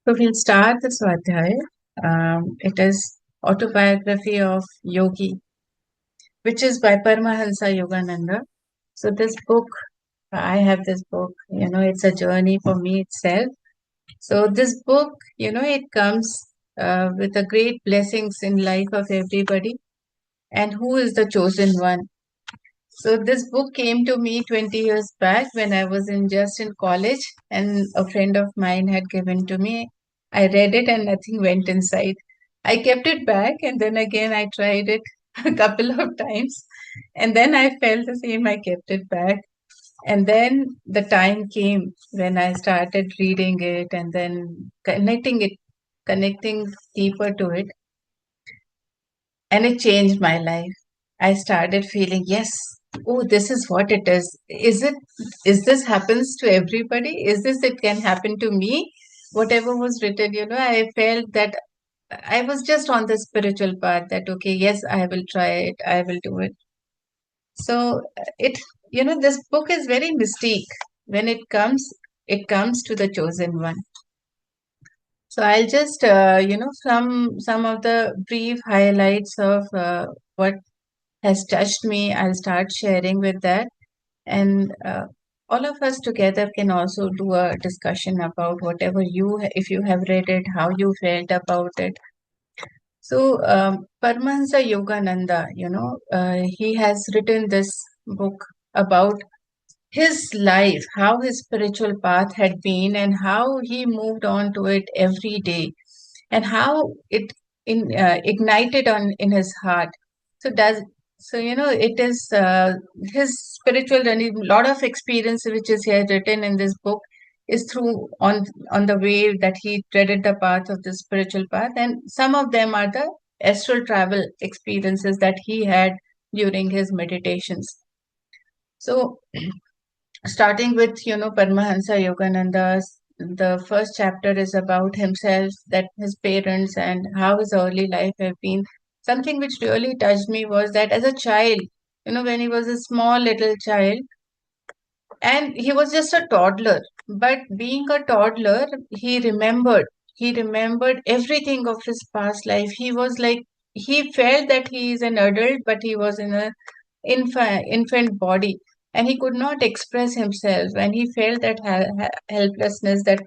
So we'll start the Swadhyaya. It is Autobiography of Yogi, which is by Paramahansa Yogananda. So this book, I have this book, it's a journey for me itself. So this book, it comes with a great blessings in life of everybody. And who is the chosen one? So this book came to me 20 years back when I was just in college, and a friend of mine had given to me. I read it and nothing went inside. I kept it back and then again I tried it a couple of times, and then I felt the same. I kept it back, and then the time came when I started reading it and then connecting deeper to it, and it changed my life. I started feeling, yes, oh, this is what it is. Is this happens to everybody? Is this it can happen to me? Whatever was written, I felt that I was just on the spiritual path that, okay, yes, I will try it, I will do it. So this book is very mystique. When it comes to the chosen one. So I'll just, from some of the brief highlights of what has touched me, I'll start sharing with that. And all of us together can also do a discussion about whatever if you have read it, how you felt about it. So, Paramahansa Yogananda, he has written this book about his life, how his spiritual path had been, and how he moved on to it every day, and how it ignited on in his heart. So does so it is his spiritual journey. A lot of experience which is here written in this book is through on the way that he treaded the path of the spiritual path, and some of them are the astral travel experiences that he had during his meditations. So starting with Paramahansa Yogananda, the first chapter is about himself, that his parents and how his early life have been. Something which really touched me was that as a child, when he was a small little child, and he was just a toddler, but being a toddler, he remembered everything of his past life. He was like, he felt that he is an adult, but he was in a infant body, and he could not express himself, and he felt that helplessness, that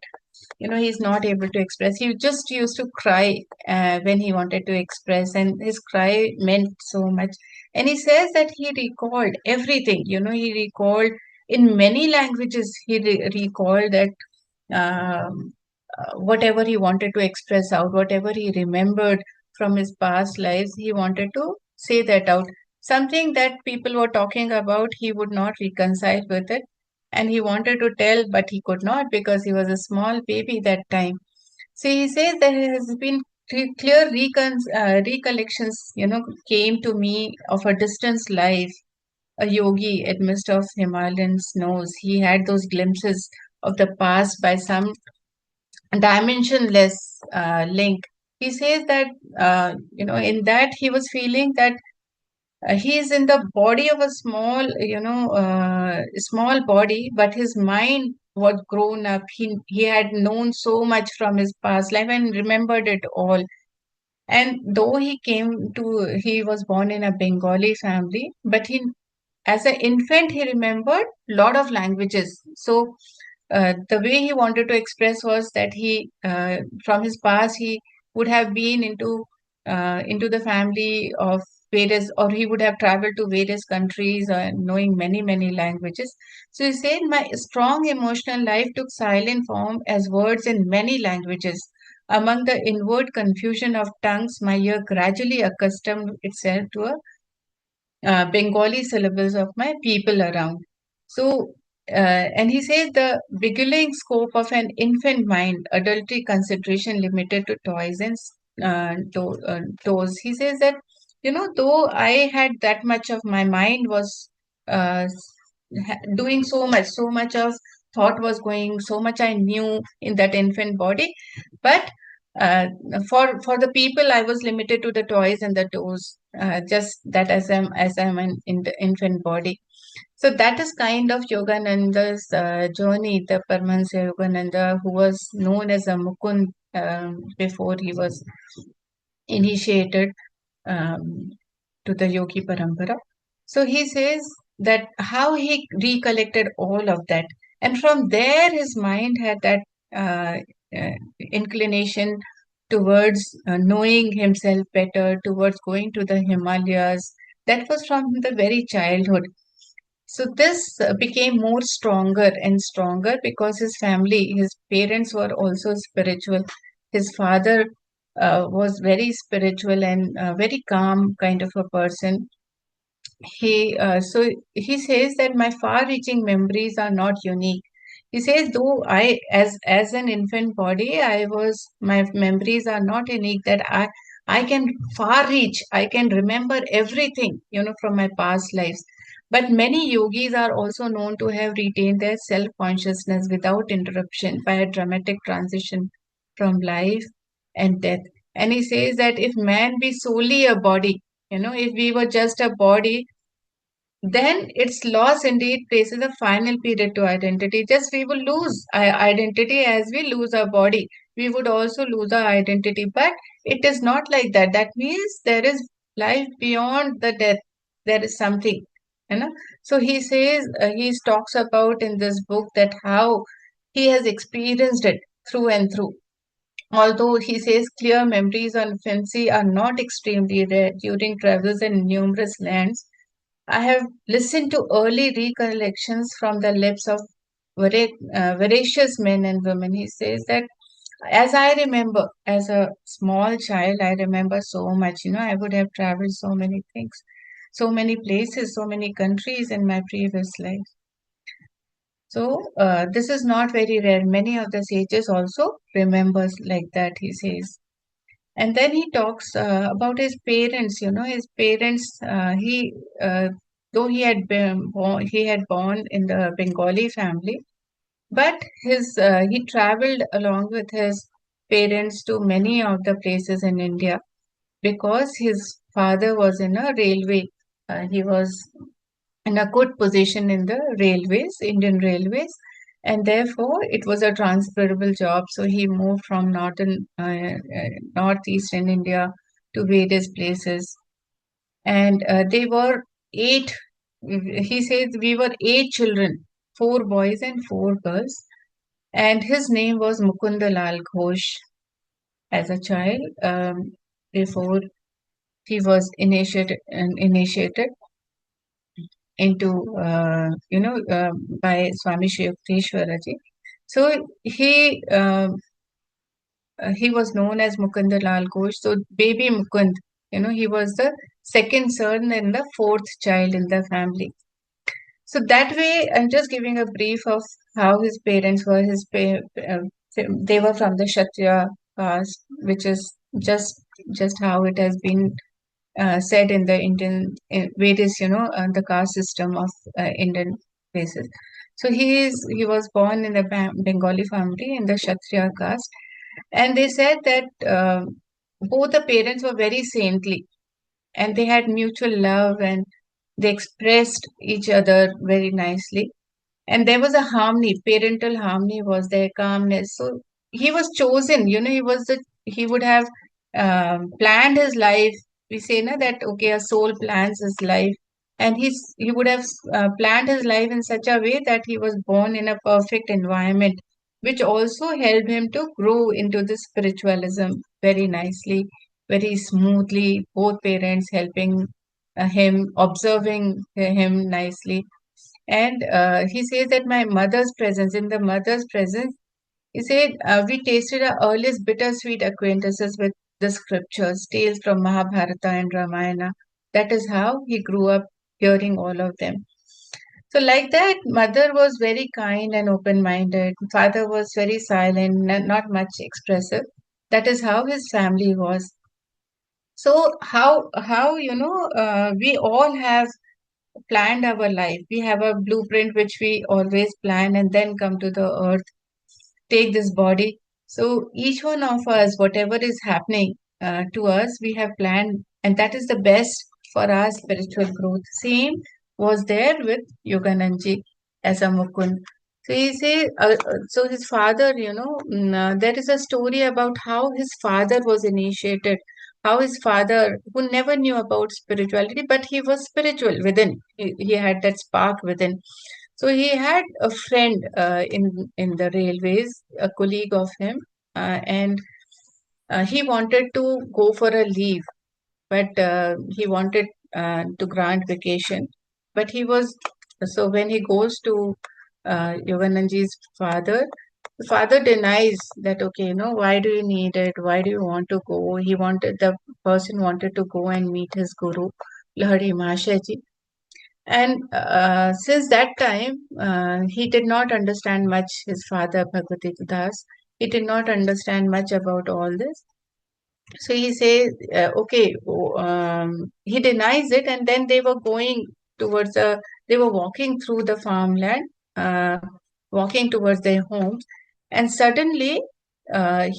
he's not able to express. He just used to cry when he wanted to express, and his cry meant so much. And he says that he recalled everything. He recalled in many languages. He recalled that whatever he wanted to express out, whatever he remembered from his past lives, he wanted to say that out. Something that people were talking about, he would not reconcile with it. And he wanted to tell, but he could not because he was a small baby that time. So he says there has been clear recollections, came to me of a distant life, a yogi amidst of Himalayan snows. He had those glimpses of the past by some dimensionless link. He says that, in that he was feeling that he is in the body of a small body, but his mind was grown up. He had known so much from his past life and remembered it all. And though he was born in a Bengali family, but as an infant, he remembered lot of languages. So the way he wanted to express was that from his past, he would have been into the family of various, or he would have traveled to various countries, knowing many, many languages. So he said, my strong emotional life took silent form as words in many languages. Among the inward confusion of tongues, my ear gradually accustomed itself to a Bengali syllables of my people around. So, and he said the beguiling scope of an infant mind, adultery consideration limited to toys and toes. He says that, though I had that much of my mind was doing so much of thought was going, so much I knew in that infant body, but uh, for the people, I was limited to the toys and the toes, just that as I'm an in the infant body. So that is kind of Yogananda's journey, the Paramahansa Yogananda, who was known as a Mukund before he was initiated um, to the Yogi Parampara. So he says that how he recollected all of that. And from there, his mind had that uh, inclination towards knowing himself better, towards going to the Himalayas. That was from the very childhood. So this became more stronger and stronger because his family, his parents were also spiritual. His father was very spiritual and very calm kind of a person. He says that my far-reaching memories are not unique. He says though I as an infant body I was my memories are not unique, that I can far reach, I can remember everything, from my past lives. But many yogis are also known to have retained their self-consciousness without interruption by a dramatic transition from life and death. And he says that if man be solely a body, if we were just a body, then its loss indeed places a final period to identity. Just we will lose our identity as we lose our body. We would also lose our identity. But it is not like that. That means there is life beyond the death. There is something. You know? So he says, he talks about in this book that how he has experienced it through and through. Although he says clear memories on fancy are not extremely rare during travels in numerous lands, I have listened to early recollections from the lips of veracious men and women. He says that as I remember, as a small child, I remember so much. I would have traveled so many things, so many places, so many countries in my previous life. So this is not very rare. Many of the sages also remembers like that, he says. And then he talks about his parents. His parents. Uh, though he had born in the Bengali family, but he traveled along with his parents to many of the places in India because his father was in a railway. He was in a good position in the railways, Indian railways, and therefore it was a transferable job. So he moved from northeastern India to various places, and they were eight. He says we were eight children, four boys and four girls, and his name was Mukundalal Ghosh as a child. Before he was initiated into by Swami Shri Yukteswara ji. So he was known as Mukund Lal Ghosh. So baby Mukund, he was the second son and the fourth child in the family. So that way, I'm just giving a brief of how his parents were. They were from the Kshatriya caste, which is just how it has been said in the in various, the caste system of Indian places. So he was born in the Bengali family in the Kshatriya caste, and they said that both the parents were very saintly, and they had mutual love, and they expressed each other very nicely, and there was a harmony, parental harmony was there, calmness. So he was chosen, he would have planned his life. We say na, that okay, a soul plans his life, and he would have planned his life in such a way that he was born in a perfect environment, which also helped him to grow into the spiritualism very nicely, very smoothly, both parents helping him, observing him nicely. And he says that in the mother's presence, he said, we tasted our earliest bittersweet acquaintances with the scriptures, tales from Mahabharata and Ramayana. That is how he grew up hearing all of them. So, like that, mother was very kind and open minded. Father was very silent, not much expressive. That is how his family was. So, how we all have planned our life. We have a blueprint which we always plan and then come to the earth, take this body. So each one of us, whatever is happening to us, we have planned, and that is the best for our spiritual growth. Same, was there with Yogananji as a Mukund. So he say, so his father, there is a story about how his father was initiated, how his father, who never knew about spirituality, but he was spiritual within. He had that spark within. So he had a friend in the railways, a colleague of him, and he wanted to go for a leave, but he wanted to grant vacation. But he was so when he goes to Yogananji's father, the father denies that. Okay, why do you need it? Why do you want to go? The person wanted to go and meet his guru, Lahari Mahashaji. And since that time, he did not understand much. His father, Bhagavati Das, he did not understand much about all this. So he says, okay, he denies it, and then they were going towards they were walking through the farmland, uh, walking towards their homes, and suddenly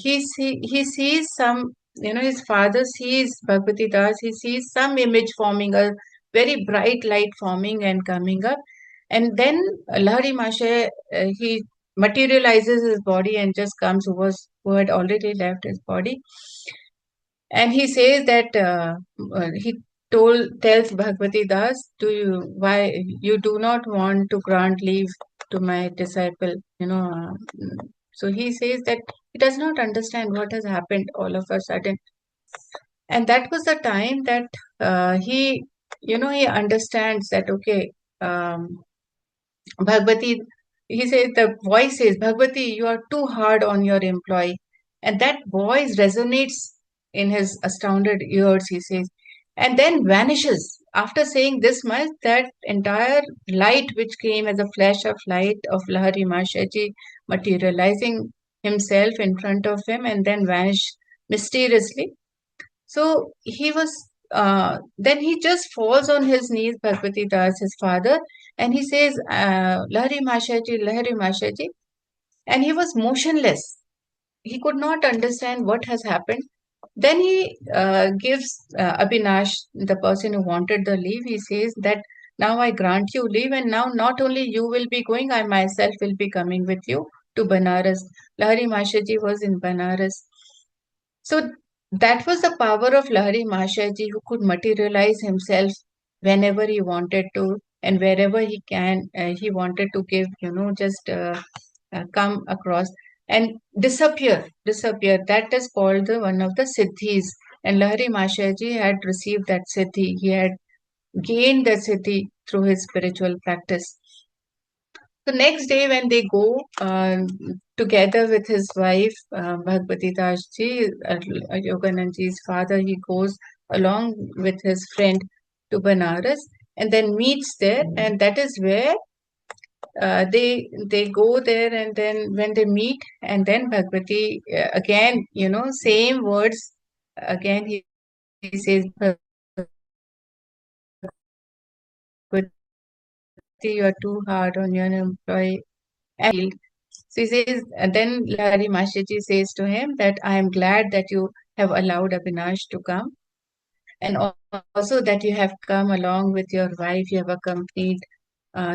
he sees some, his father sees Bhagavati Das, he sees some image forming, a very bright light forming and coming up, and then Lahari Mashe, he materializes his body and just comes, who had already left his body, and he says that he tells Bhagavati Das, do you why you do not want to grant leave to my disciple? So he says that he does not understand what has happened all of a sudden, and that was the time that he understands that, okay, Bhagavati, he says, the voice says, Bhagavati, you are too hard on your employee. And that voice resonates in his astounded ears, he says, and then vanishes. After saying this much, that entire light which came as a flash of light of Lahari Mashaji materializing himself in front of him and then vanished mysteriously. So then he just falls on his knees, Bhagavati Das, his father, and he says, Lahari Mashaji, and he was motionless. He could not understand what has happened. Then he gives Abhinash, the person who wanted the leave, he says that now I grant you leave, and now not only you will be going, I myself will be coming with you to Banaras. Lahari Mashaji was in Banaras. So that was the power of Lahari Mahashaji, who could materialize himself whenever he wanted to and wherever he can. He wanted to give, just come across and disappear. That is called one of the siddhis. And Lahari Mahashaji had received that siddhi. He had gained the siddhi through his spiritual practice. The next day, when they go together with his wife, Bhagavati Das ji, Yogananji's father, he goes along with his friend to Banaras and then meets there, and that is where they go there, and then when they meet, and then Bhagavati again, same words again. He says, Bhagavati, you are too hard on your employee. And so he says, and then Lahari Mashaji says to him that I am glad that you have allowed Abhinash to come, and also that you have come along with your wife, you have accompanied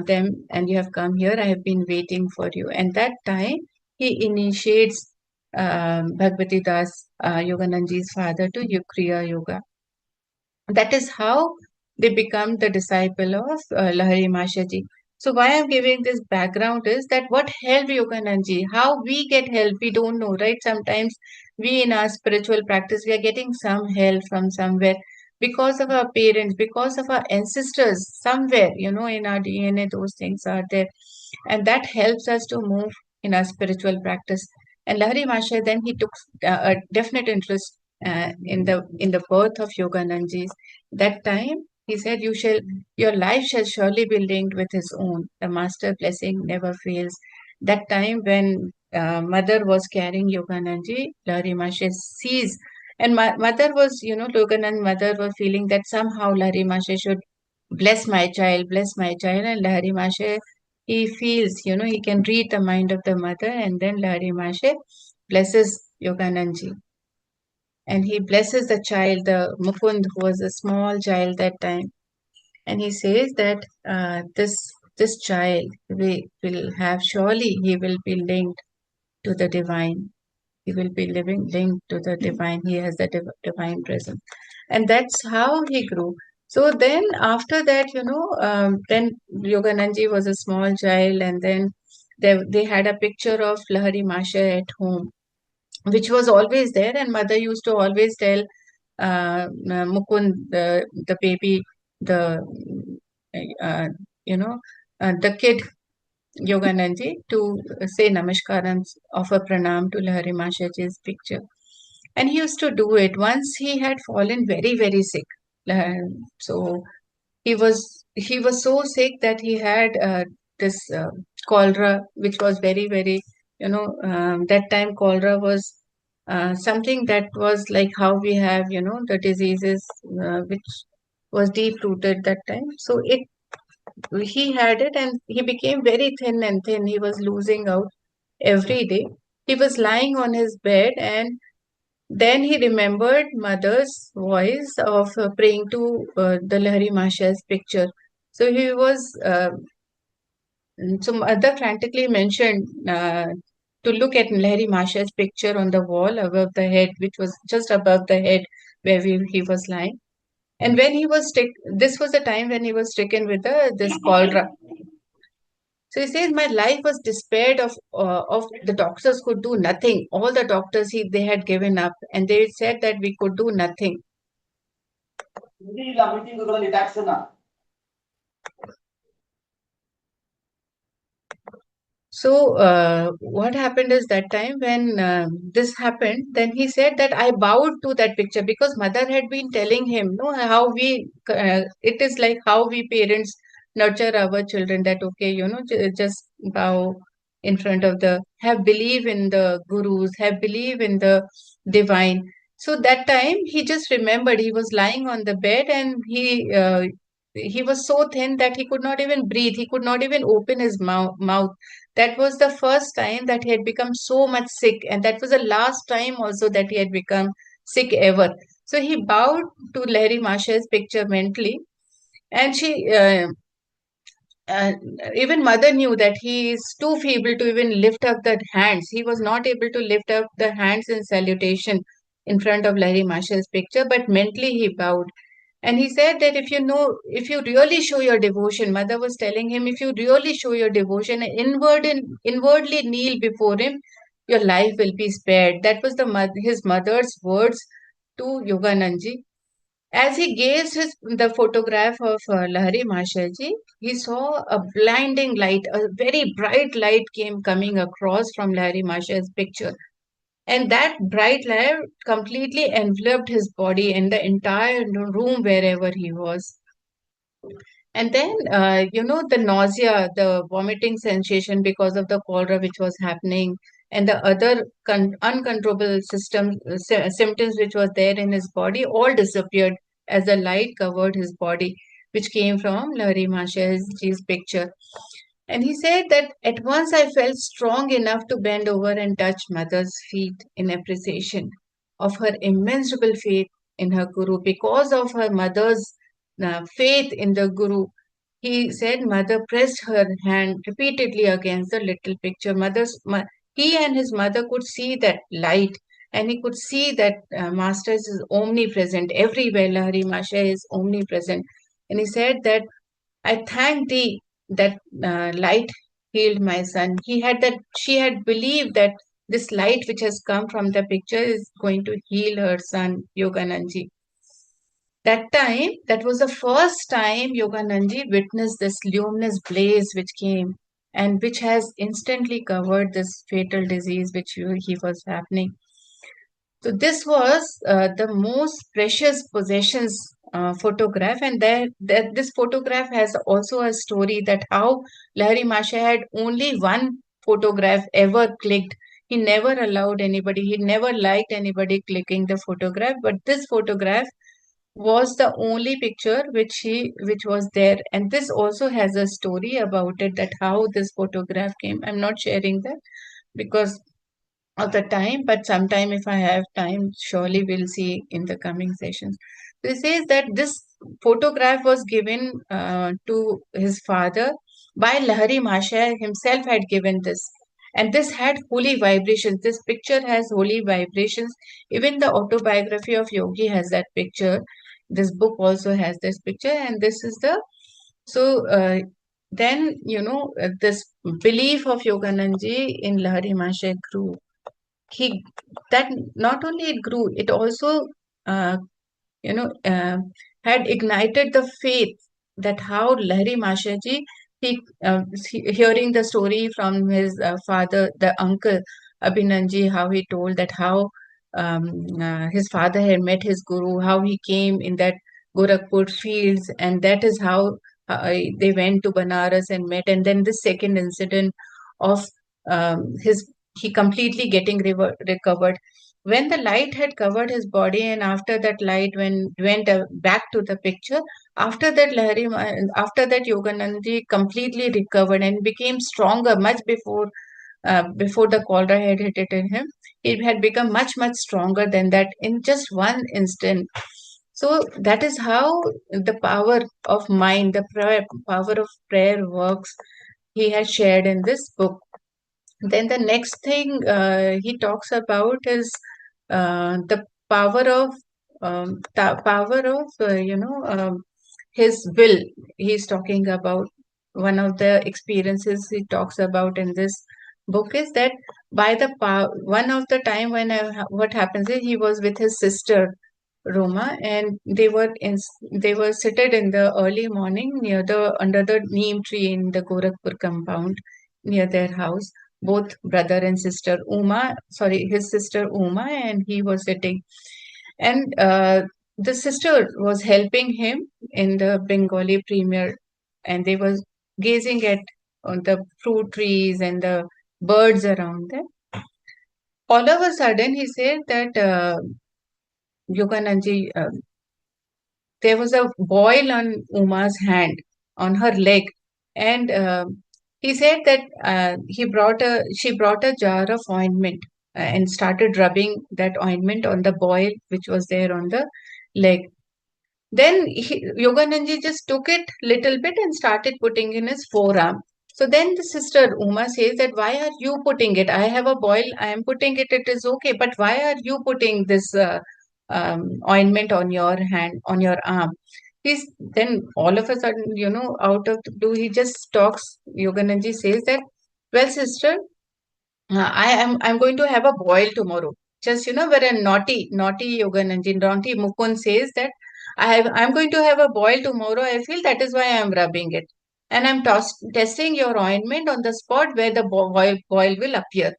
them, and you have come here. I have been waiting for you. And that time he initiates Bhagavati Das, Yogananji's father, to Kriya Yoga. That is how they become the disciple of Lahari Mashaji. So why I'm giving this background is that what helped Yogananji, how we get help, we don't know, right? Sometimes we in our spiritual practice, we are getting some help from somewhere because of our parents, because of our ancestors, somewhere, in our DNA, those things are there. And that helps us to move in our spiritual practice. And Lahari Masha, then he took a definite interest in the birth of Yogananji's. That time he said, your life shall surely be linked with his own. The master blessing never fails. That time when mother was carrying Yogananji, Lahari Masha sees, and mother was, Yoganand mother was feeling that somehow Lahari Masha should bless my child, and Lahari Masha, he feels, he can read the mind of the mother, and then Lahari Masha blesses Yogananji. And he blesses the child, the Mukund, who was a small child that time. and he says that this child will have, surely he will be linked to the divine. He will be living linked to the divine. He has the divine presence, and that's how he grew. So then, after that, then Yogananji was a small child, and then they had a picture of Lahari Masha at home, which was always there. And mother used to always tell Mukund, the baby, the uh, you know, the kid Yogananji, to say namaskaram, offer pranam to Lahari Mashaji's picture. And he used to do it. Once he had fallen very, very sick. So he was so sick that he had this cholera, which was very, very, that time cholera was something that was like how we have, the diseases which was deep rooted that time. So he had it, and he became very thin and thin. He was losing out every day. He was lying on his bed, and then he remembered mother's voice of praying to the Lahari Masha's picture. So so mother frantically mentioned to look at Lahari Masha's picture on the wall above the head, which was just above the head where he was lying. And when he was this was the time when he was stricken with this cholera. So he says, my life was despaired of the doctors could do nothing. All the doctors they had given up, and they said that we could do nothing. So what happened is that time when this happened, then he said that I bowed to that picture because mother had been telling him, no, how it is like how we parents nurture our children, that okay, just bow in front of have believe in the gurus, have believe in the divine. So that time he just remembered he was lying on the bed, and he was so thin that he could not even breathe. He could not even open his mouth. That was the first time that he had become so much sick, and that was the last time also that he had become sick ever. So he bowed to Larry Marshall's picture mentally, and uh, even mother knew that he is too feeble to even lift up the hands. He was not able to lift up the hands in salutation in front of Larry Marshall's picture, but mentally he bowed. And he said that if you really show your devotion, mother was telling him, if you really show your devotion and inwardly kneel before him, your life will be spared. That was his mother's words to Yogananji. As he gazed the photograph of Lahari Mashaji, he saw a blinding light, a very bright light came coming across from Lahari Masha's picture. And that bright light completely enveloped his body and the entire room wherever he was. And then, the nausea, the vomiting sensation because of the cholera which was happening, and the other uncontrollable symptoms which was there in his body all disappeared as the light covered his body, which came from Lahari Mashaji's picture. And he said that at once I felt strong enough to bend over and touch mother's feet in appreciation of her immeasurable faith in her guru. Because of her mother's faith in the guru, he said mother pressed her hand repeatedly against the little picture. He and his mother could see that light, and he could see that master is omnipresent everywhere. Lahari Masha is omnipresent. And he said that I thank thee that light healed my son. She had believed that this light which has come from the picture is going to heal her son, Yogananji. That was the first time Yogananji witnessed this luminous blaze which came and which has instantly covered this fatal disease which he was happening. So this was the most precious possessions photograph, and that this photograph has also a story that how Lahari Masha had only one photograph ever clicked. He never allowed anybody, he never liked anybody clicking the photograph, but this photograph was the only picture which was there. And this also has a story about it, that how this photograph came. I'm not sharing that because of the time, but sometime if I have time, surely we'll see in the coming sessions. So it says that this photograph was given to his father by Lahari Mashaya himself had given this. And this had holy vibrations. This picture has holy vibrations. Even the autobiography of Yogi has that picture. This book also has this picture. And this is the so then, this belief of Yogananji in Lahari Mashaya grew. He that not only it grew, it also uh, you know, uh, had ignited the faith that how Lahari Mashaji, hearing the story from his father, the uncle Abhinanji, how he told that how his father had met his guru, how he came in that Gorakhpur fields, and that is how they went to Banaras and met. And then the second incident of his he completely getting recovered when the light had covered his body, and after that light when went back to the picture, after that Yoganandi completely recovered and became stronger much before the cholera had hit it in him. He had become much stronger than that in just one instant. So that is how the power of mind, the power of prayer works. He has shared in this book. Then the next thing he talks about is the power of his will. He's talking about one of the experiences he talks about in this book is that by the power, one of the time when what happens is he was with his sister Roma, and they were seated in the early morning near the under the neem tree in the Gorakhpur compound near their house. Both brother and sister his sister Uma, and he was sitting, and the sister was helping him in the Bengali premier, and they was gazing at on the fruit trees and the birds around them. All of a sudden, he said that Yogananji, there was a boil on Uma's hand, on her leg, and he said that she brought a jar of ointment and started rubbing that ointment on the boil which was there on the leg. Then Yogananji just took it little bit and started putting in his forearm. So then the sister Uma says that why are you putting it? I have a boil, I am putting it, it is okay. But why are you putting this ointment on your hand, on your arm? He's then all of a sudden, out of the blue, he just talks. Yogananji says that, well, sister, I'm going to have a boil tomorrow. Just where a naughty Yogananji, naughty Mukund says that I'm going to have a boil tomorrow. I feel that is why I'm rubbing it, and I'm testing your ointment on the spot where the boil will appear.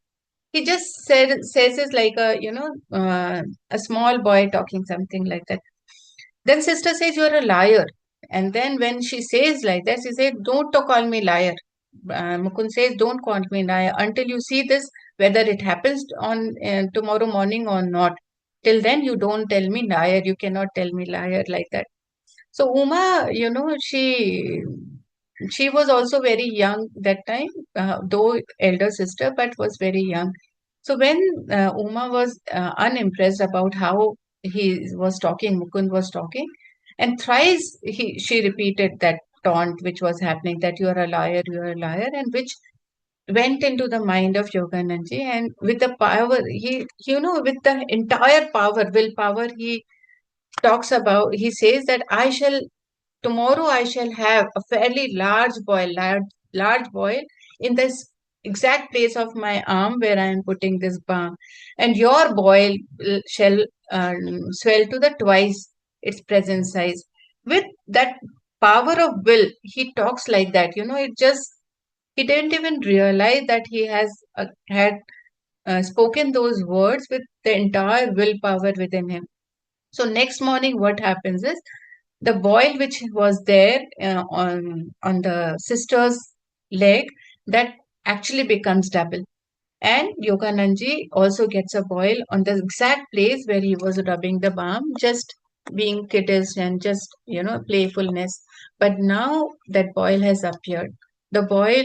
He just says it's like a small boy talking something like that. Then sister says you're a liar, and then when she says like that, she says don't call me liar. Mukund says, "Don't call me liar until you see this, whether it happens on tomorrow morning or not. Till then, you don't tell me liar. You cannot tell me liar like that." So Uma, she was also very young that time, though elder sister, but was very young. So when Uma was unimpressed about how he was talking, Mukund was talking, and thrice she repeated that taunt which was happening, that you are a liar, and which went into the mind of Yogananji, and with the power, with the entire willpower, he says that tomorrow I shall have a fairly large boil in this exact place of my arm where I am putting this balm, and your boil shall swell to the twice its present size. With that power of will, he talks like that. He didn't even realize that he had spoken those words with the entire willpower within him. So next morning, what happens is the boil which was there on the sister's leg, that actually becomes double. And Yogananji also gets a boil on the exact place where he was rubbing the balm, just being kiddish and just playfulness. But now that boil has appeared. The boil,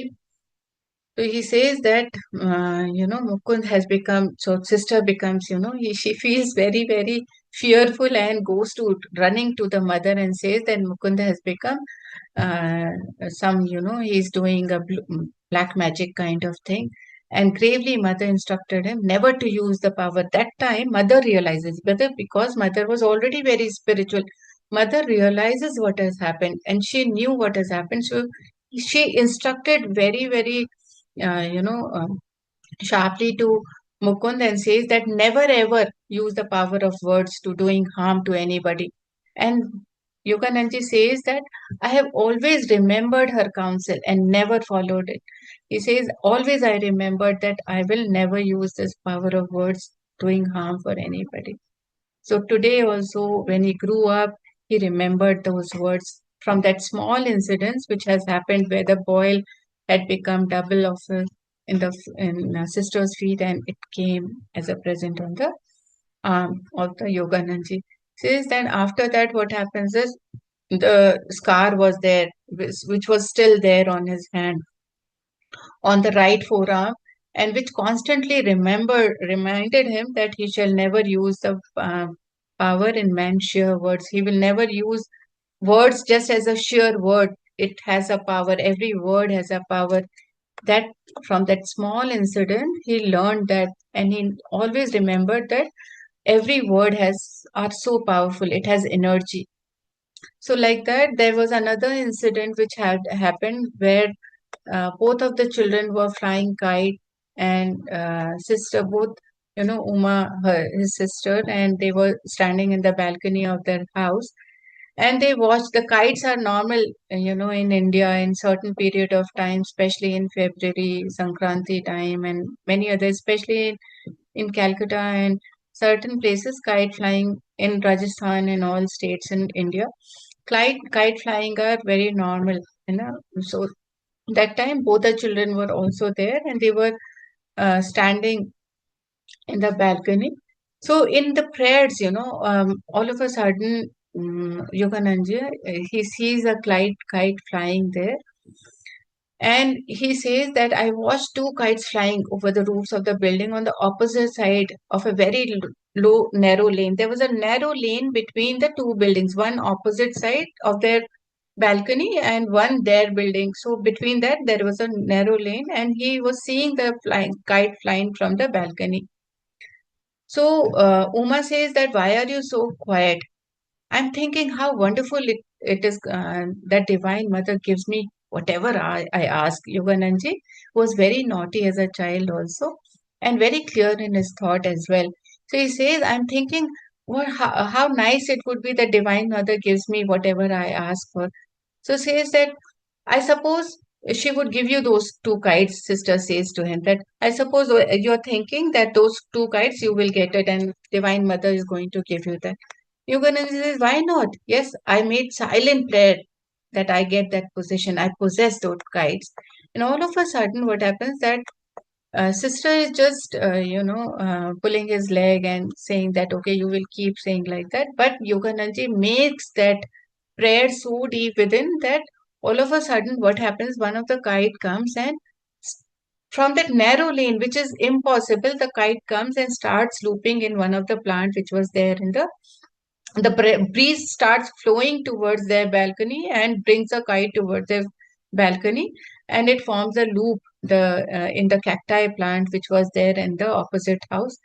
so he says that Mukund has become, so sister becomes, she feels very fearful and goes to running to the mother and says that Mukunda has become uh, he's doing a black magic kind of thing. And gravely, mother instructed him never to use the power. That time, mother realizes, whether because mother was already very spiritual, mother realizes what has happened, and she knew what has happened. So she instructed very, very, sharply to Mukund and says that never ever use the power of words to doing harm to anybody. And Yogananji says that I have always remembered her counsel and never followed it. He says, always I remembered that I will never use this power of words doing harm for anybody. So today also, when he grew up, he remembered those words from that small incident which has happened where the boil had become double of in sister's feet, and it came as a present on the arm of the Yogananji. Says then after that, what happens is the scar was there, which was still there on his hand, on the right forearm, and which constantly reminded him that he shall never use the power in man's sheer words. He will never use words just as a sheer word. It has a power. Every word has a power. That from that small incident, he learned that, and he always remembered that every word has are so powerful. It has energy. So like that, there was another incident which had happened where both of the children were flying kite, and sister both, Uma, his sister, and they were standing in the balcony of their house, and they watched. The kites are normal, in India in certain period of time, especially in February, Sankranti time, and many others, especially in Calcutta and certain places, kite flying in Rajasthan and all states in India. Kite flying are very normal, so that time both the children were also there, and they were standing in the balcony. So in the prayers, all of a sudden, Yogananji, he sees a kite flying there, and he says that I watched two kites flying over the roofs of the building on the opposite side of a very low, narrow lane. There was a narrow lane between the two buildings, one opposite side of their balcony and one their building. So between that, there was a narrow lane, and he was seeing the kite flying from the balcony. So Uma says that, why are you so quiet? I'm thinking how wonderful it is that Divine Mother gives me whatever I ask. Yogananji was very naughty as a child also, and very clear in his thought as well. So he says, I'm thinking, how nice it would be that Divine Mother gives me whatever I ask for. So says that, I suppose she would give you those two kites, sister says to him, that I suppose you're thinking that those two kites you will get it, and Divine Mother is going to give you that. Yogananda says, why not? Yes, I made silent prayer that I get that position. I possess those kites. And all of a sudden, what happens that sister is just, pulling his leg and saying that, okay, you will keep saying like that. But Yogananji makes that prayer so deep within that all of a sudden, what happens? One of the kite comes, and from that narrow lane, which is impossible, the kite comes and starts looping in one of the plant which was there in the breeze starts flowing towards their balcony and brings a kite towards their balcony, and it forms a loop in the cacti plant which was there in the opposite house,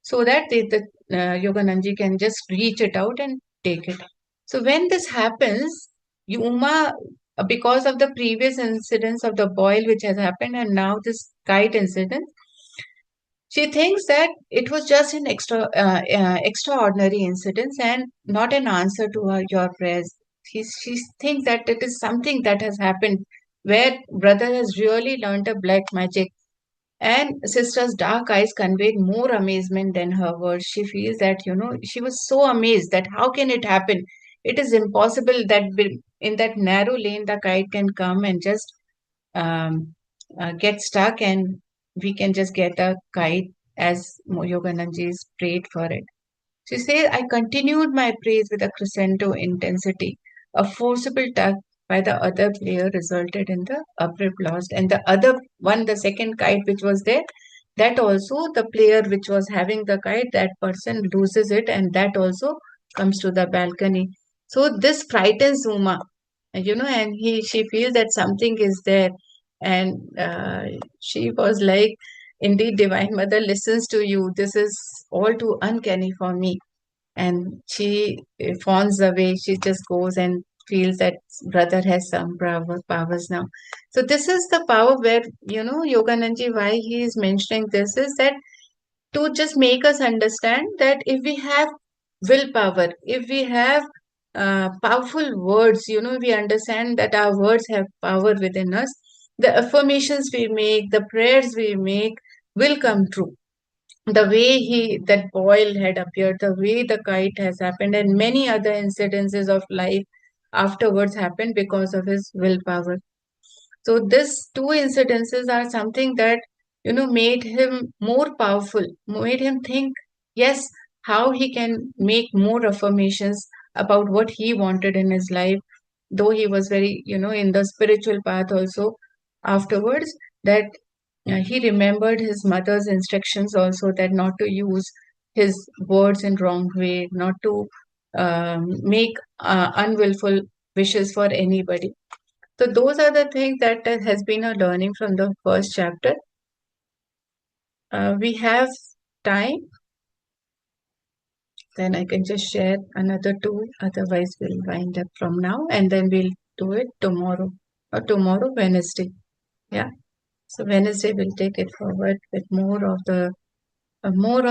so that the Yogananji can just reach it out and take it. So when this happens, Uma, because of the previous incidents of the boil which has happened and now this kite incident, she thinks that it was just an extraordinary incident and not an answer to your prayers. She thinks that it is something that has happened where brother has really learned a black magic. And sister's dark eyes conveyed more amazement than her words. She feels that, she was so amazed that how can it happen? It is impossible that in that narrow lane the kite can come and just um, get stuck, and we can just get a kite as Yogananji's prayed for it. She says, I continued my praise with a crescendo intensity. A forcible tug by the other player resulted in the abrupt loss. And the other one, the second kite which was there, that also the player which was having the kite, that person loses it, and that also comes to the balcony. So this frightens Uma, and she feels that something is there, and she was like, indeed, Divine Mother listens to you. This is all too uncanny for me. And she fawns away. She just goes and feels that brother has some powers now. So this is the power where, Yogananji, why he is mentioning this is that to just make us understand that if we have willpower, if we have powerful words, we understand that our words have power within us. The affirmations we make, the prayers we make will come true. The way that boil had appeared, the way the kite has happened, and many other incidences of life afterwards happened because of his willpower. So these two incidences are something that made him more powerful, made him think, yes, how he can make more affirmations about what he wanted in his life, though he was very in the spiritual path also afterwards, that he remembered his mother's instructions also, that not to use his words in wrong way, not to make unwillful wishes for anybody. So those are the things that has been a learning from the first chapter. We have time, then I can just share another two. Otherwise, we'll wind up from now, and then we'll do it tomorrow, or tomorrow, Wednesday. Yeah. So Wednesday we'll take it forward with more of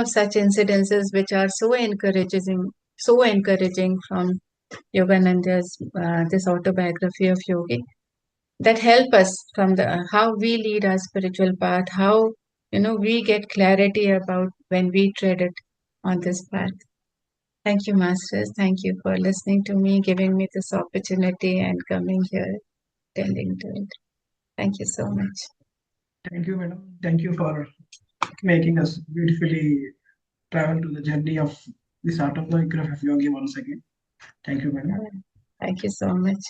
such incidences which are so encouraging from Yogananda's this autobiography of Yogi, that help us from the how we lead our spiritual path, how we get clarity about when we tread it on this path. Thank you, Masters. Thank you for listening to me, giving me this opportunity, and coming here, tending to it. Thank you so much. Thank you, madam. Thank you for making us beautifully travel to the journey of this autobiography of Yogi once again. Thank you, madam. Thank you so much.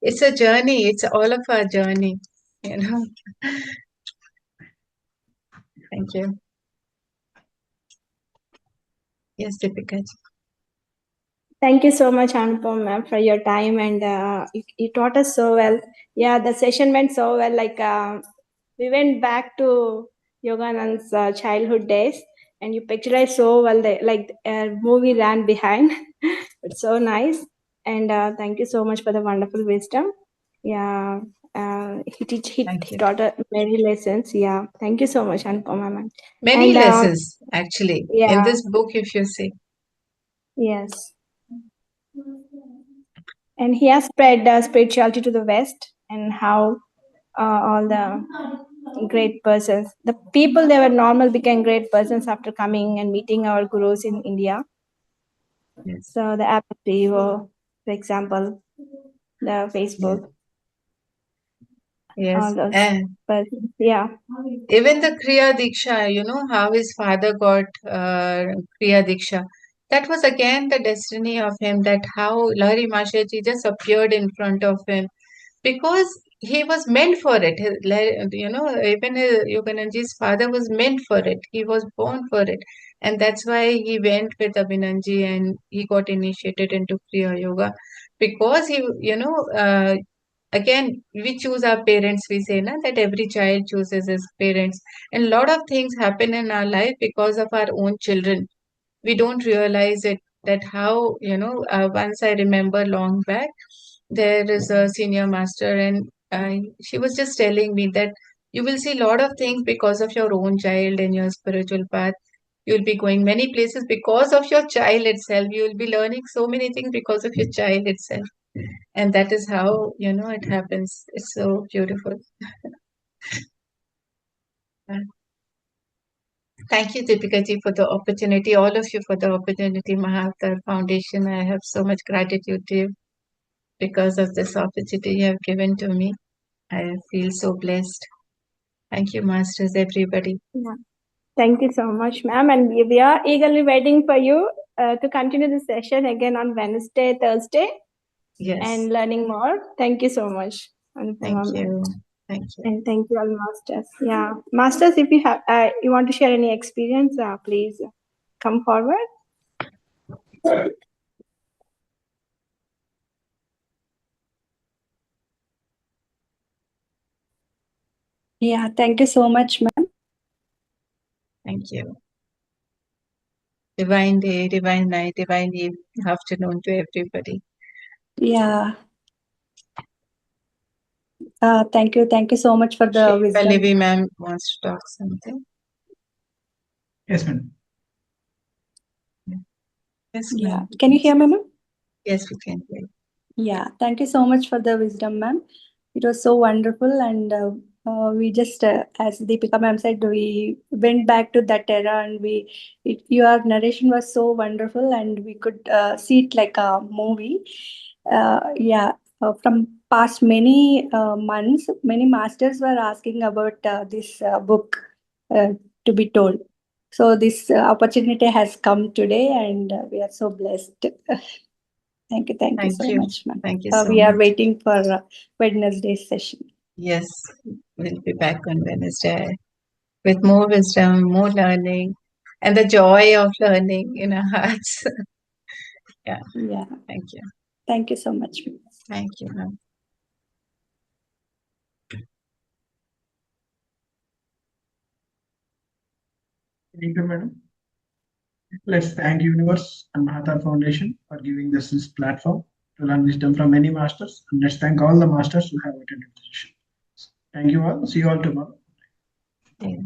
It's a journey. It's all of our journey, you know. Thank you. Yes, Deepika. Thank you so much, Anupam, ma'am, for your time, and you taught us so well. Yeah, the session went so well. Like we went back to Yoganand's childhood days, and you picturized so well. Like movie ran behind. It's so nice, and thank you so much for the wonderful wisdom. Yeah, he taught us many lessons. Yeah, thank you so much, Anupam, ma'am. Many And lessons, actually, in yeah, this book, if you see. yes. And he has spread spirituality to the West, and how all the great persons, the people they were normal became great persons after coming and meeting our gurus in India. Yes. So the Apple Vivo, for example, the Facebook, Yes. all those And persons. Yeah. even the Kriya Diksha, how his father got Kriya Diksha. That was again the destiny of him, that how Lahari Mashaji just appeared in front of him, because he was meant for it. Even Yogananji's father was meant for it. He was born for it. And that's why he went with Abhinanji and he got initiated into Kriya Yoga, because again, we choose our parents. We say na, that every child chooses his parents. And a lot of things happen in our life because of our own children. We don't realize it, that how, once I remember long back, there is a senior master, and she was just telling me that you will see a lot of things because of your own child and your spiritual path. You'll be going many places because of your child itself. You will be learning so many things because of your child itself. And that is how, it happens. It's so beautiful. Thank you, Deepika ji, for the opportunity. All of you for the opportunity. Mahavatar Foundation, I have so much gratitude to you because of this opportunity you have given to me. I feel so blessed. Thank you, masters, everybody. Yeah. Thank you so much, ma'am. And we are eagerly waiting for you to continue the session again on Wednesday, Thursday, Yes. and learning more. Thank you so much. Thank you. Thank you. And thank you all, masters. Yeah, masters, if you have, you want to share any experience, please come forward. Yeah, thank you so much, ma'am. Thank you. Divine day, divine night, divine afternoon to everybody. Yeah. Thank you so much for the wisdom. Pallavi ma'am wants to talk something. Yes, madam. Yes, Yeah, ma'am. can you hear me, ma'am? Yes, we can hear. Yeah, thank you so much for the wisdom, ma'am. It was so wonderful, and we just, as Deepika ma'am said, we went back to that era, and your narration was so wonderful, and we could see it like a movie. Yeah, from past many months, many masters were asking about this book to be told. So this opportunity has come today, and we are so blessed. Thank you Thank so you. much, ma'am. Thank you so We are much. waiting for Wednesday's session. Yes, we'll be back on Wednesday with more wisdom, more learning, and the joy of learning in our hearts. Yeah. Yeah, Thank you. thank you so much, ma'am. Thank you, ma'am. Thank you, madam. Let's thank Universe and Mahavatar Foundation for giving us this platform to learn wisdom from many masters. And let's thank all the masters who have attended the session. Thank you all. See you all tomorrow. Yeah.